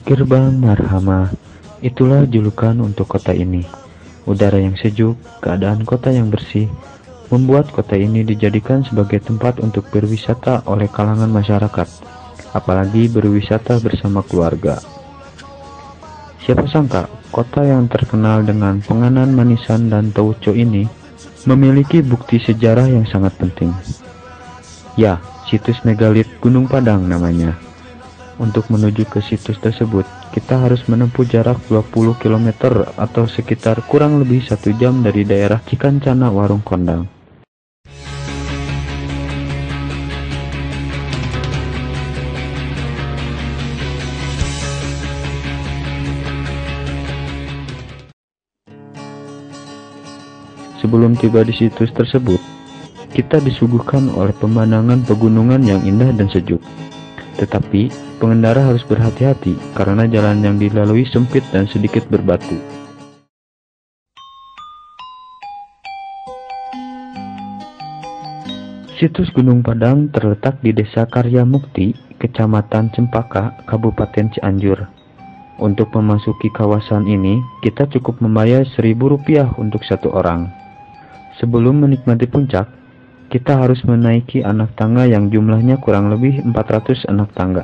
Gerbang Marhama, itulah julukan untuk kota ini. Udara yang sejuk, keadaan kota yang bersih, membuat kota ini dijadikan sebagai tempat untuk berwisata oleh kalangan masyarakat, apalagi berwisata bersama keluarga. Siapa sangka, kota yang terkenal dengan penganan manisan dan tauco ini memiliki bukti sejarah yang sangat penting. Ya, situs megalit Gunung Padang namanya. Untuk menuju ke situs tersebut, kita harus menempuh jarak 20 km atau sekitar kurang lebih 1 jam dari daerah Cikancana Warung Kondang. Sebelum tiba di situs tersebut, kita disuguhkan oleh pemandangan pegunungan yang indah dan sejuk. Tetapi, pengendara harus berhati-hati karena jalan yang dilalui sempit dan sedikit berbatu. Situs Gunung Padang terletak di Desa Karya Mukti, Kecamatan Cempaka, Kabupaten Cianjur. Untuk memasuki kawasan ini, kita cukup membayar Rp1.000 untuk satu orang. Sebelum menikmati puncak, kita harus menaiki anak tangga yang jumlahnya kurang lebih 400 anak tangga.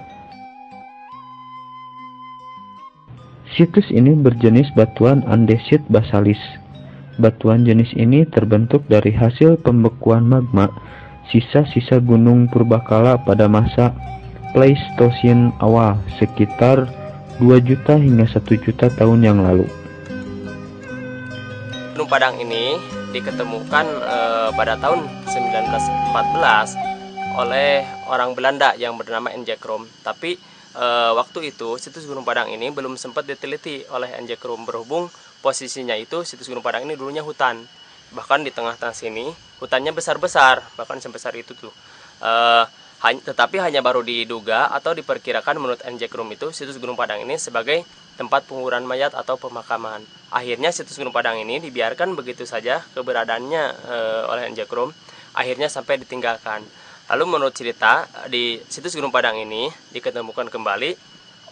Situs ini berjenis batuan andesit basalis. Batuan jenis ini terbentuk dari hasil pembekuan magma sisa-sisa gunung purbakala pada masa Pleistosen awal sekitar 2 juta hingga 1 juta tahun yang lalu. Gunung Padang ini diketemukan pada tahun 1914 oleh orang Belanda yang bernama N.J. Krom. Tapi waktu itu situs Gunung Padang ini belum sempat diteliti oleh N.J. Krom, berhubung posisinya itu situs Gunung Padang ini dulunya hutan. Bahkan di tengah-tengah sini hutannya besar-besar, bahkan sebesar itu tuh. Tetapi hanya baru diduga atau diperkirakan menurut N.J. Krom itu situs Gunung Padang ini sebagai tempat penguburan mayat atau pemakaman. Akhirnya situs Gunung Padang ini dibiarkan begitu saja keberadaannya oleh N.J. Krom, akhirnya sampai ditinggalkan. Lalu menurut cerita, di situs Gunung Padang ini diketemukan kembali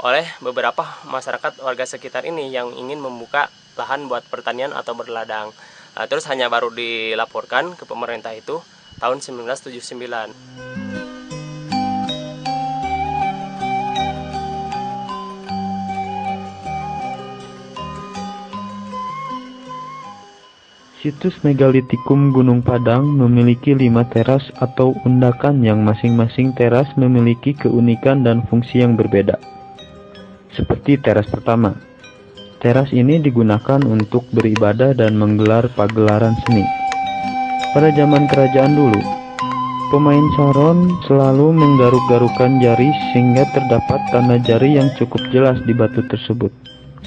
oleh beberapa masyarakat warga sekitar ini yang ingin membuka lahan buat pertanian atau berladang. Terus hanya baru dilaporkan ke pemerintah itu tahun 1979. Situs Megalitikum Gunung Padang memiliki 5 teras atau undakan yang masing-masing teras memiliki keunikan dan fungsi yang berbeda. Seperti teras pertama, teras ini digunakan untuk beribadah dan menggelar pagelaran seni. Pada zaman kerajaan dulu, pemain saron selalu menggaruk-garukan jari sehingga terdapat tanda jari yang cukup jelas di batu tersebut.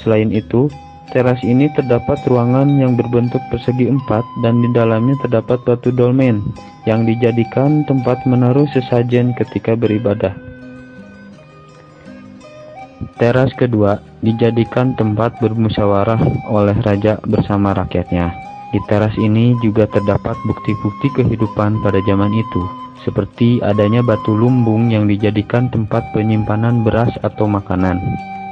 Selain itu, teras ini terdapat ruangan yang berbentuk persegi 4 dan di dalamnya terdapat batu dolmen yang dijadikan tempat menaruh sesajen ketika beribadah. Teras kedua dijadikan tempat bermusyawarah oleh raja bersama rakyatnya. Di teras ini juga terdapat bukti-bukti kehidupan pada zaman itu, seperti adanya batu lumbung yang dijadikan tempat penyimpanan beras atau makanan.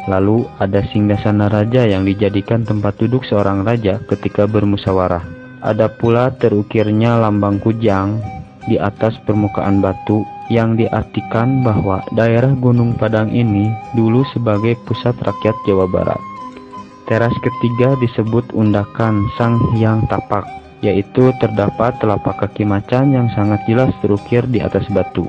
Lalu ada singgasana raja yang dijadikan tempat duduk seorang raja ketika bermusyawarah. Ada pula terukirnya lambang kujang di atas permukaan batu yang diartikan bahwa daerah Gunung Padang ini dulu sebagai pusat rakyat Jawa Barat. Teras ketiga disebut undakan Sang Hyang Tapak, yaitu terdapat telapak kaki macan yang sangat jelas terukir di atas batu.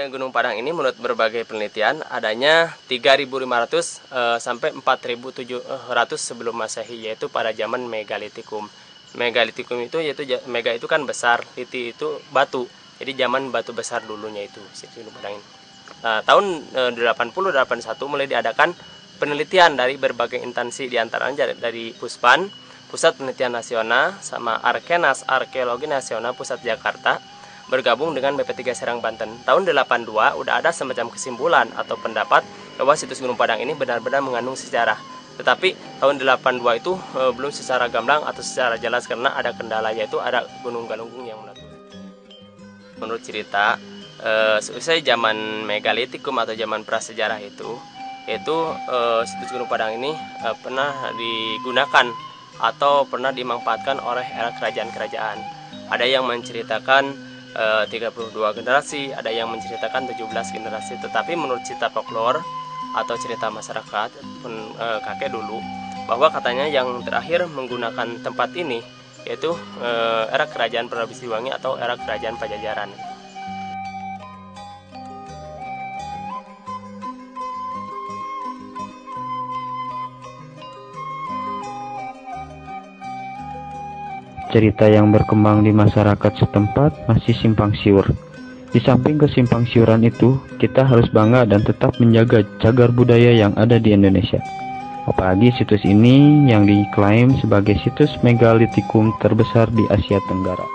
Gunung Padang ini menurut berbagai penelitian adanya 3.500 sampai 4.700 sebelum Masehi, yaitu pada zaman Megalitikum. Megalitikum itu yaitu mega itu kan besar, liti itu batu. Jadi zaman batu besar dulunya itu Gunung Padang ini. Nah, tahun 80-81 mulai diadakan penelitian dari berbagai instansi, diantaranya dari Puspan, Pusat Penelitian Nasional, sama Arkenas Arkeologi Nasional Pusat Jakarta, bergabung dengan BP3 Serang Banten. Tahun 82 udah ada semacam kesimpulan atau pendapat bahwa situs Gunung Padang ini benar-benar mengandung sejarah. Tetapi tahun 82 itu belum secara gamblang atau secara jelas karena ada kendala, yaitu ada Gunung Galunggung yang meletus. Menurut cerita, seusai zaman megalitikum atau zaman prasejarah itu, yaitu situs Gunung Padang ini pernah digunakan atau pernah dimanfaatkan oleh era kerajaan-kerajaan. Ada yang menceritakan 32 generasi, ada yang menceritakan 17 generasi. Tetapi menurut cerita folklore atau cerita masyarakat kakek dulu, bahwa katanya yang terakhir menggunakan tempat ini yaitu era kerajaan Prabu Siliwangi atau era kerajaan Pajajaran. Cerita yang berkembang di masyarakat setempat masih simpang siur. Di samping kesimpang siuran itu, kita harus bangga dan tetap menjaga cagar budaya yang ada di Indonesia. Apalagi situs ini yang diklaim sebagai situs megalitikum terbesar di Asia Tenggara.